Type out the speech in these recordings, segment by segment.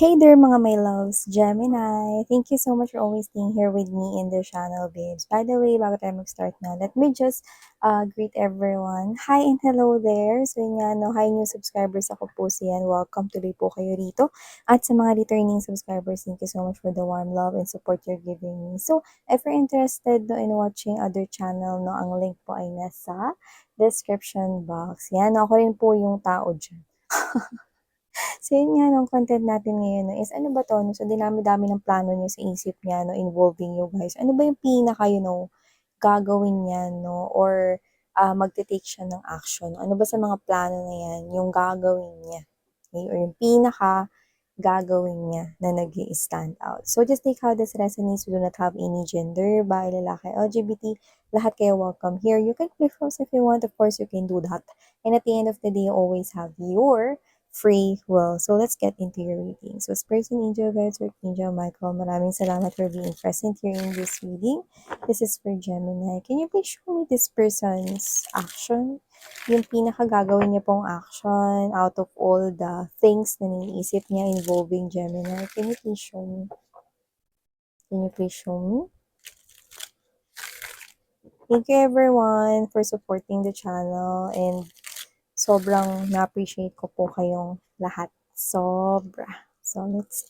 Hey there mga my loves, Gemini! Thank you so much for always being here with me in the channel, babes. By the way, bago tayo mag-start na, let me just greet everyone. Hi and hello there! So yun nga, no, hi new subscribers ako po siyan. Welcome tuloy po kayo rito. At sa mga returning subscribers, thank you so much for the warm love and support you're giving me. So, if you're interested no, in watching other channel, no, ang link po ay nasa description box. Yan, ako rin po yung tao dyan. So, yun nga, no, content natin ngayon no, is ano ba to? No? So, dinami-dami ng plano niya sa isip niya, no, involving you guys. Ano ba yung pinaka, gagawin niya, no? Or magte-take siya ng action? Ano ba sa mga plano na yan, yung gagawin niya? Okay? Or yung pinaka gagawin niya na nag stand out. So, just take how this resonates. We do not have any gender, babae, lalaki, LGBT, lahat kayo welcome here. You can click pause if you want. Of course, you can do that. And at the end of the day, you always have your free will. So, let's get into your reading. So, Spirit and Angel Guides, Angel Michael, maraming salamat for being present here in this reading. This is for Gemini. Can you please show me this person's action? Yung pinakagagawin niya pong action out of all the things na naiisip niya involving Gemini. Can you please show me? Can you please show me? Thank you everyone for supporting the channel and sobrang na-appreciate ko po kayong lahat. Sobra. So, let's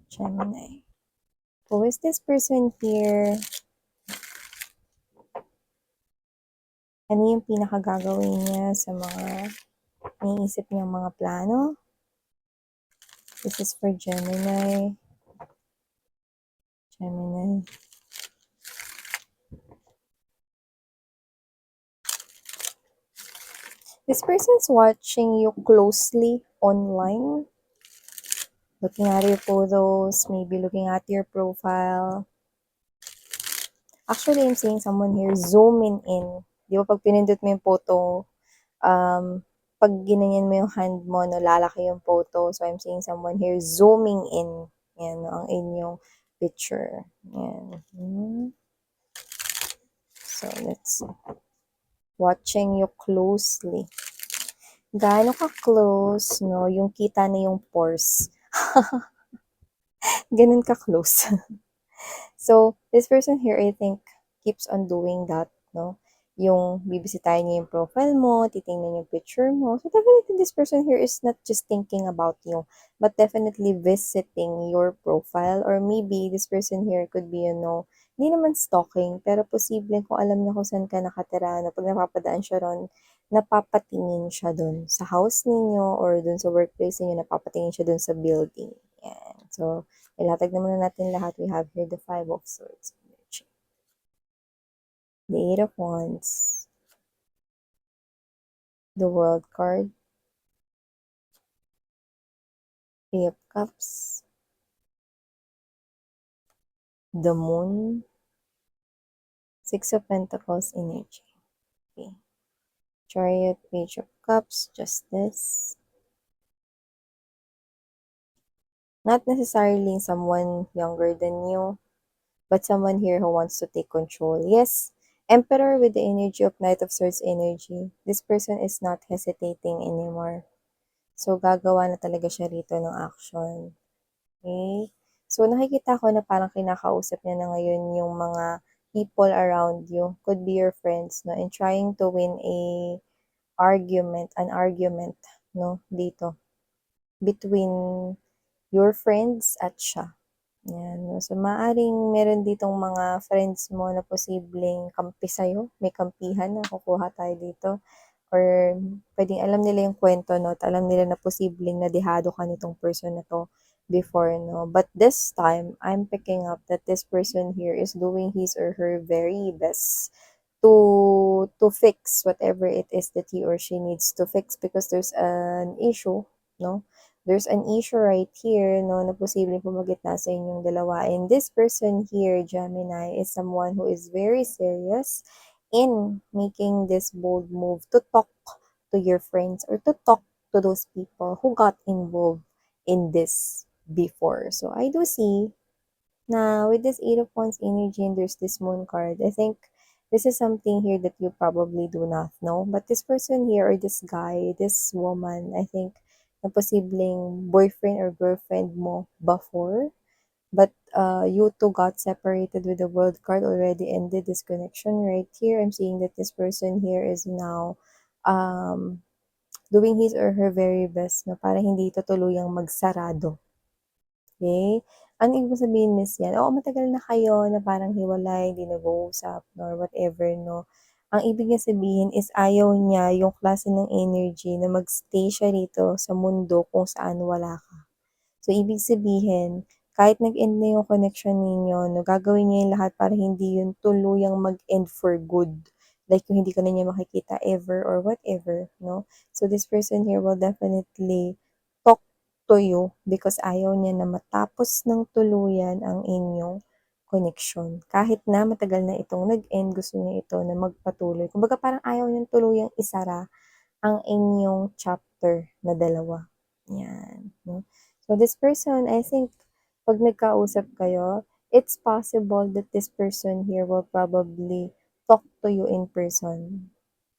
Gemini. Who is this person here? Ano yung pinakagagawin niya sa mga naiisip niyang mga plano? This is for Gemini. Gemini. This person's watching you closely online. Looking at your photos, maybe looking at your profile. Actually, I'm seeing someone here zooming in. Di ba pag pinindot mo yung photo, pag ginanyan mo yung hand mo, no, lalaki yung photo. So, I'm seeing someone here zooming in. Yan, no, ang inyong picture. Yan. So, let's see. Watching you closely. Gaano ka-close, no? Yung kita na yung pores. Ganun ka-close. So, this person here, I think, keeps on doing that, no? Yung bibisitahin niya yung profile mo, titingnan yung picture mo. So, definitely, this person here is not just thinking about you, but definitely visiting your profile. Or maybe, this person here could be, hindi naman stalking, pero posibleng kung alam niya kung saan ka nakatira, no? Pag napapadaan siya ron, napapatingin siya dun sa house ninyo or dun sa workplace ninyo, napapatingin siya dun sa building. Yan. So, ilatag na muna natin lahat. We have here the Five of Swords. The Eight of Wands. The World card. Three of Cups. The Moon. Six of Pentacles energy. Okay. Chariot, Page of Cups, Justice. Not necessarily someone younger than you, but someone here who wants to take control. Yes, Emperor with the energy of Knight of Swords energy. This person is not hesitating anymore. So, gagawa na talaga siya rito ng action. Okay? So, nakikita ko na parang kinakausap niya na ngayon yung mga people around you. Could be your friends, no? And trying to win an argument, no? Dito. Between your friends at siya. Yan. No? So, maaring meron ditong mga friends mo na posibleng kampi sa'yo. May kampihan na kukuha tayo dito. Or pwedeng alam nila yung kwento, no? At alam nila na posibleng nadihado ka nitong person na to before, no? But this time, I'm picking up that this person here is doing his or her very best to fix whatever it is that he or she needs to fix because there's an issue, no? There's an issue right here, no, na posibleng pumagitna sa inyong dalawa. And this person here, Gemini, is someone who is very serious in making this bold move to talk to your friends or to talk to those people who got involved in this before. So I do see na with this Eight of Wands energy and there's this Moon card, I think this is something here that you probably do not know. But this person here or this guy, this woman, I think na posibleng boyfriend or girlfriend mo before, but you two got separated with the world card already ended this connection right here. I'm seeing that this person here is now um, doing his or her very best na para hindi ito tuluyang magsarado. Okay? Ano ibig sabihin, Miss yan? Oo, matagal na kayo na parang hiwalay, hindi nag-uusap, or whatever, no? Ang ibig niya sabihin is ayaw niya yung klase ng energy na magstay siya rito sa mundo kung saan wala ka. So, ibig sabihin, kahit nag-end na yung connection ninyo, no, gagawin niya yung lahat para hindi yun tuluyang mag-end for good. Like, yung hindi ka na niya makikita ever or whatever, no? So, this person here will definitely talk to you because ayaw niya na matapos ng tuluyan ang inyong connection. Kahit na matagal na itong nag-end, gusto niya ito na magpatuloy. Kumbaga, parang ayaw niyang tuluyang isara ang inyong chapter na dalawa. Yan. No? So, this person, I think, pag nagkausap kayo, it's possible that this person here will probably talk to you in person.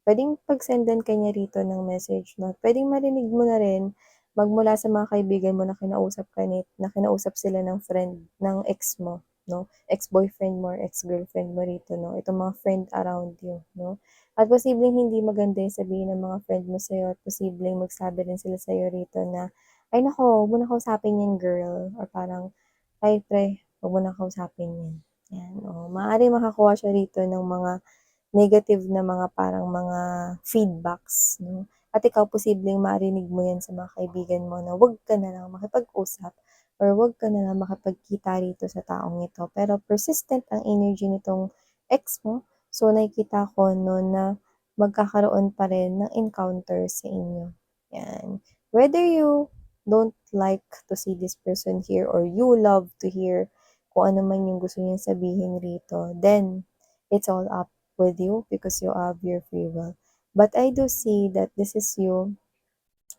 Pwedeng pag-sendan ka niya rito ng message, no? Pwedeng marinig mo na rin magmula sa mga kaibigan mo na kinausap sila ng friend, ng ex mo, no? Ex-boyfriend mo or ex-girlfriend mo rito, no? Itong mga friend around you, no? At posibleng hindi maganda yung sabihin ng mga friend mo sa'yo at posibleng magsabi rin sila sa'yo rito na, ay nako, huwag mo na kausapin yan girl. Or parang, ay pre, huwag mo na kausapin yan. Yan, o. Maaari makakuha siya rito ng mga negative na mga parang mga feedbacks, no? At ikaw posibleng marinig mo yan sa mga kaibigan mo na wag ka na lang makipag-usap or wag ka na lang makipagkita rito sa taong ito. Pero persistent ang energy nitong ex mo, so nakikita ko no na magkakaroon pa rin ng encounter sa inyo. Yan. Whether you don't like to see this person here or you love to hear kung ano man yung gusto niyang sabihin rito, then it's all up with you because you have your free will. But I do see that this is you.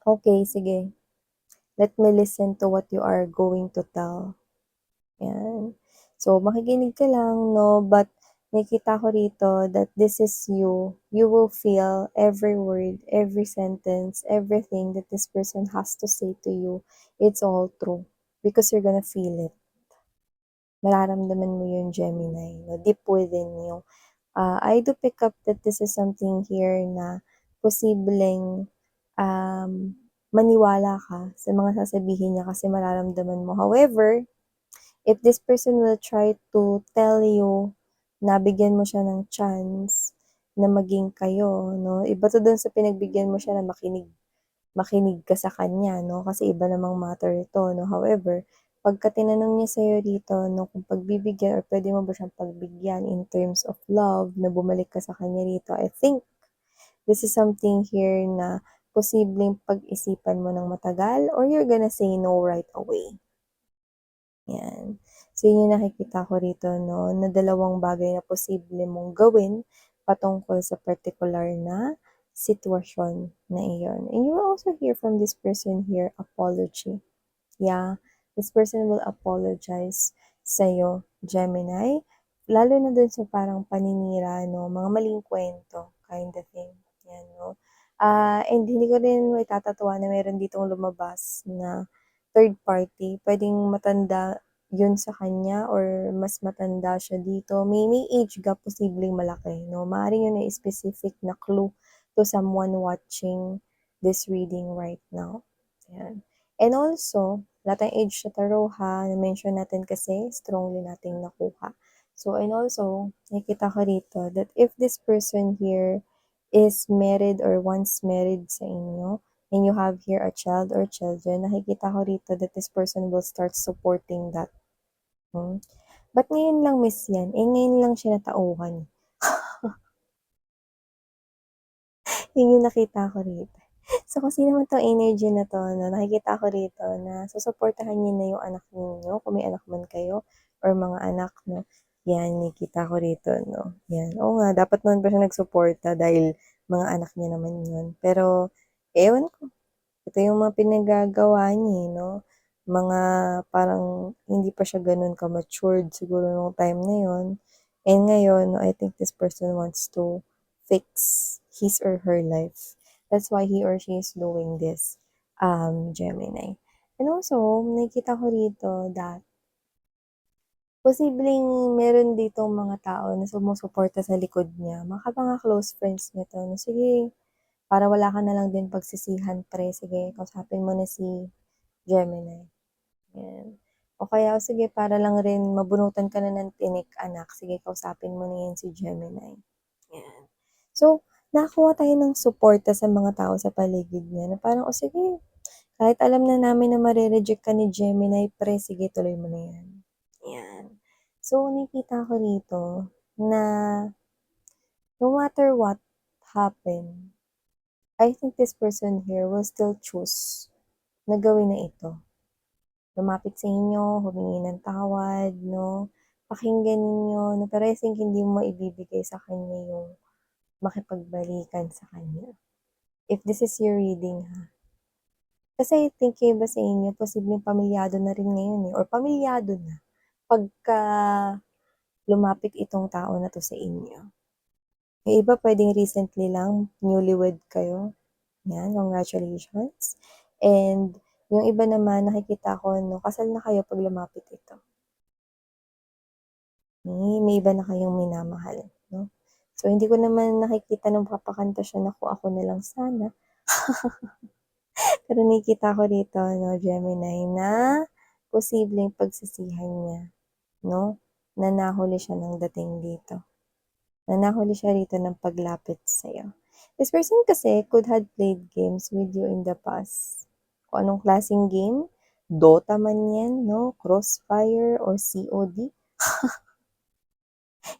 Okay, sige. Let me listen to what you are going to tell. Yan. So, makikinig ka lang, no? But, nakita ko rito that this is you. You will feel every word, every sentence, everything that this person has to say to you. It's all true. Because you're gonna feel it. Mararamdaman mo yun, Gemini, no? Deep within you. I do pick up that this is something here na posibleng um, maniwala ka sa mga sasabihin niya kasi mararamdaman mo. However, if this person will try to tell you na bigyan mo siya ng chance na maging kayo, no? Iba to dun sa pinagbigyan mo siya na makinig ka sa kanya, no? Kasi iba namang matter ito, no? However, pagka tinanong niya sa'yo dito, no, kung pagbibigyan or pwede mo ba siyang pagbigyan in terms of love, na bumalik ka sa kanya rito, I think this is something here na posibleng pag-isipan mo ng matagal or you're gonna say no right away. Yan. So, yun yung nakikita ko rito, no, na dalawang bagay na posible mong gawin patungkol sa particular na sitwasyon na iyon. And you will also hear from this person here, apology. Yeah, this person will apologize sa'yo, Gemini. Lalo na dun sa parang paninira, no, mga maling kwento, kind of thing. Yan, no. And hindi ko rin itatatawa na meron ditong lumabas na third party. Pwedeng matanda yun sa kanya or mas matanda siya dito. May age gap, posibleng malaki, no. Maaaring yun ay specific na clue to someone watching this reading right now. Yan. And also, lahat ng age sa tarot ha, na-mention natin kasi, strongly nating nakuha. So, and also, nakikita ko rito that if this person here is married or once married sa inyo, and you have here a child or children, nakikita ko rito that this person will start supporting that. Ba't ngayon lang miss yan? Eh, ngayon lang siya natauhan. Yun yung nakita ko rito. So, kung sino man 'tong energy na 'to, no, nakikita ko rito na susuportahan niyo na yung anak ninyo, kung may anak man kayo or mga anak, no. Yan, nakikita ko rito, no. Yan, oo nga, dapat naman pa siya nagsuporta dahil mga anak niya naman yun. Pero, ewan ko, ito yung mga pinagagawa niya, eh, no. Mga parang hindi pa siya gano'n ka-matured siguro nung time na yun. And ngayon, I think this person wants to fix his or her life. That's why he or she is doing this. Gemini. And also, nakikita ko rito that posibleng meron ditong mga tao na sumusuporta sa likod niya, mga close friends niya 'to na, "Sige, para wala ka na lang din pagsisihan pre, sige kausapin mo na si Gemini." Yan. O kaya, "Sige para lang rin mabunutan ka na ng tinik anak, sige kausapin mo na yan si Gemini." Yan. So, nakakuha tayo ng suporta sa mga tao sa paligid niya na parang, "O sige, kahit alam na namin na mare-reject ka ni Gemini pre, sige tuloy mo na yan." Yan. So, nakikita ko rito na no matter what happen, I think this person here will still choose na gawin na ito. Lumapit sa inyo, humingi ng tawad, 'no, pakinggan ninyo, 'no, pero I think hindi mo maibibigay sa kanya yung makipagbalikan sa kanya. If this is your reading, ha. Kasi I think yung iba sa inyo posibleng pamilyado na rin ngayon, or pamilyado na pagka lumapit itong tao na 'to sa inyo. Yung iba puwedeng recently lang, newlywed kayo, 'yan, congratulations. And yung iba naman nakikita ko 'no, kasal na kayo 'pag lumapit ito. May iba na kayong minamahal, 'no? So, hindi ko naman nakikita nung papakanta siya, "Naku ako na lang sana." Pero nakikita ko rito 'no, Gemini, na posibleng pagsisihan niya, 'no, na nahuli siya ng dating dito, na nahuli siya rito ng paglapit sa'yo. This person kasi could had played games with you in the past. Kung anong klaseng game, Dota man 'yan 'no, Crossfire or COD.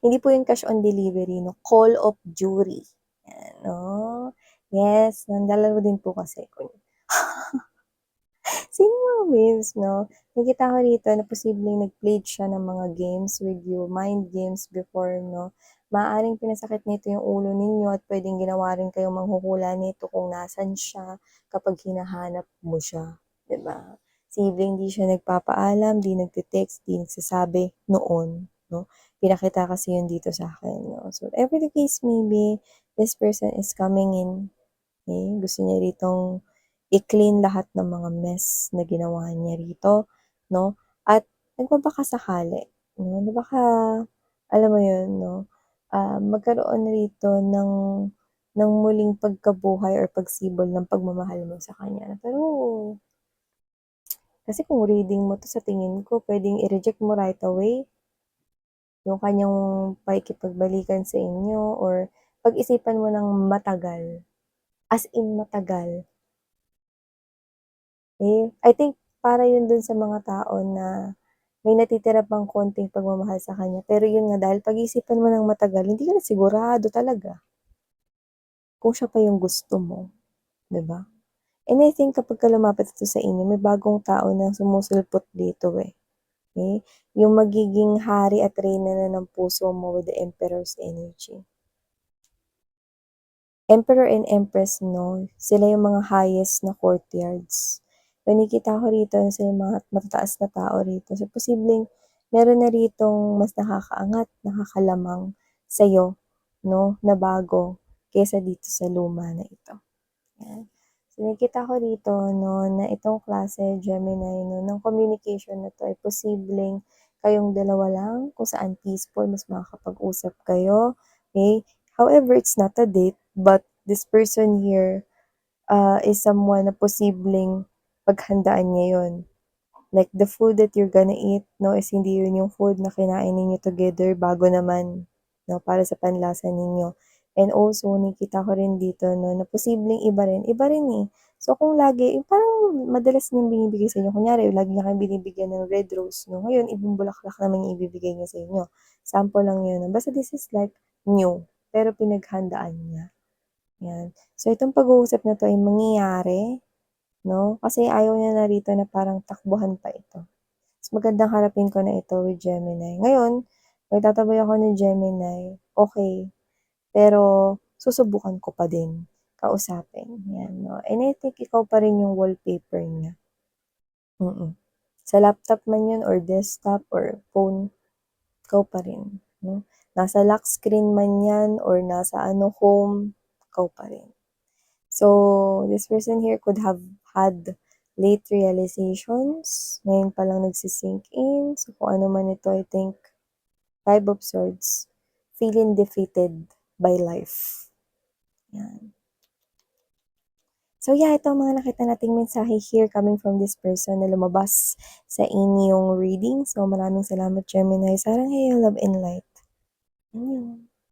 Hindi po yung cash on delivery 'no, Call of Duty, 'yan, oh. Yes, naglalaro din po kasi ako. Sino mga waves 'no, nakikita ko rito na posibleng nag-played siya ng mga games with you, mind games before 'no. Maaaring pinasakit nito yung ulo ninyo at puwedeng ginawa rin kayong manghuhula nito kung nasaan siya kapag hinahanap mo siya, 'di ba? Posibleng di siya nagpapaalam, di nagte-text, di nagsasabi noon 'no. Pinakita kasi yun dito sa'kin 'no. So, whatever the case may be, this person is coming in. Okay, gusto niya ritong i-clean lahat ng mga mess na ginawa niya rito, 'no, at nagbabakasakali, 'no, na baka alam mo 'yun, 'no, magkaroon rito ng muling pagkabuhay or pagsibol ng pagmamahal mo sa kanya. Pero kasi kung reading mo 'to sa tingin ko puwedeng i-reject mo right away yung kanyang pakikipagbalikan sa inyo or pag-isipan mo ng matagal, as in matagal. I think para yun dun sa mga tao na may natitira pang konting pagmamahal sa kanya, pero yun nga dahil pag-iisipan mo ng matagal hindi ka na sigurado talaga kung siya pa yung gusto mo, 'di ba? And I think kapagka lumapit ito sa inyo may bagong tao na sumusulpot dito, okey? Yung magiging hari at reyna na ng puso mo with the Emperor's energy. Emperor and Empress 'no, sila yung mga highest na courtiers. Nakikita ko rito na sila yung mga matataas na tao rito. So, posibleng meron na ritong mas nakakaangat, nakakalamang sa'yo 'no, na bago kaysa dito sa luma na ito, 'yan. So, nakikita ko rito 'no, na itong klase Gemini 'no, ng communication na 'to ay posibleng kayong dalawa lang kung saan peaceful, mas makakapag-usap kayo, okey? However, it's not a date, but this person here, is someone na posibleng paghandaan niya yun. Like the food that you're gonna eat 'no, is hindi yun yung food na kinain ninyo together bago naman 'no, para sa panlasa ninyo. And also nakikita ko rin dito 'no, na posibleng iba rin, eh. So kung lagi yung parang madalas niyang binibigay sa inyo, kunyari lagi niya kayong binibigyan ng red rose 'no, ngayon ibang bulaklak naman yung ibibigay niya sa inyo. Sample lang yun, basta this is like new, pero pinaghandaan niya, 'yan. So itong pag-uusap na 'to ay mangyayari 'no, kasi ayaw niya na rito na parang takbuhan pa ito. Mas magandang harapin ko na ito with Gemini. Ngayon, magtataboy ako ni Gemini, okey, pero susubukan ko pa din kausapin, 'yan 'no. And I think ikaw pa rin yung wallpaper niya, mm. Sa laptop man 'yun or desktop or phone, ikaw pa rin 'no. Nasa lock screen man 'yan or nasa home, ikaw pa rin. So, this person here could have had late realizations. Ngayon pa lang nagsisink in. So, kung ano man ito, I think, Five of Swords, feeling defeated by life. Yan. So yeah, ito ang mga nakita nating mensahe here coming from this person na lumabas sa inyong reading. So maraming salamat, Gemini. Sarang hey, love and light. Yun.